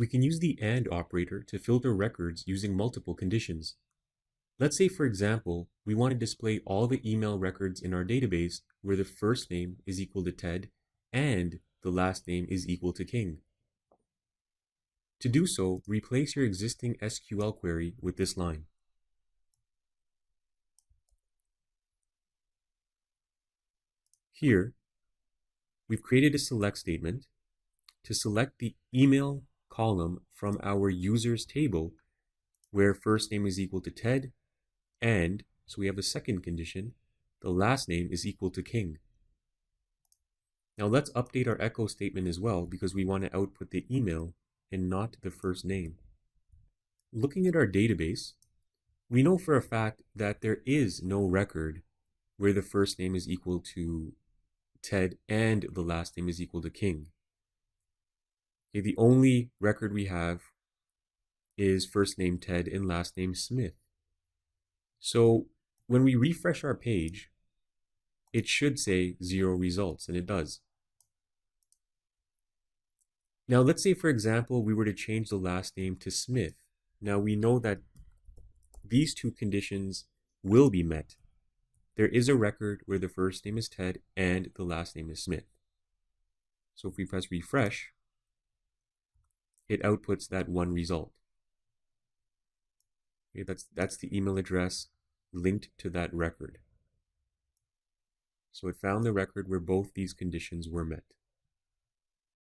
We can use the AND operator to filter records using multiple conditions. Let's say, for example, we want to display all the email records in our database where the first name is equal to Ted and the last name is equal to King. To do so, replace your existing SQL query with this line. Here, we've created a select statement to select the email column from our users table where first name is equal to Ted and, so we have a second condition, the last name is equal to King. Now let's update our echo statement as well because we want to output the email and not the first name. Looking at our database, we know for a fact that there is no record where the first name is equal to Ted and the last name is equal to King. Okay, the only record we have is first name Ted and last name Smith. So when we refresh our page, it should say 0 results, and it does. Now let's say, for example, we were to change the last name to Smith. Now we know that these two conditions will be met. There is a record where the first name is Ted and the last name is Smith. So if we press refresh, it outputs that one result. Okay, that's the email address linked to that record. So it found the record where both these conditions were met.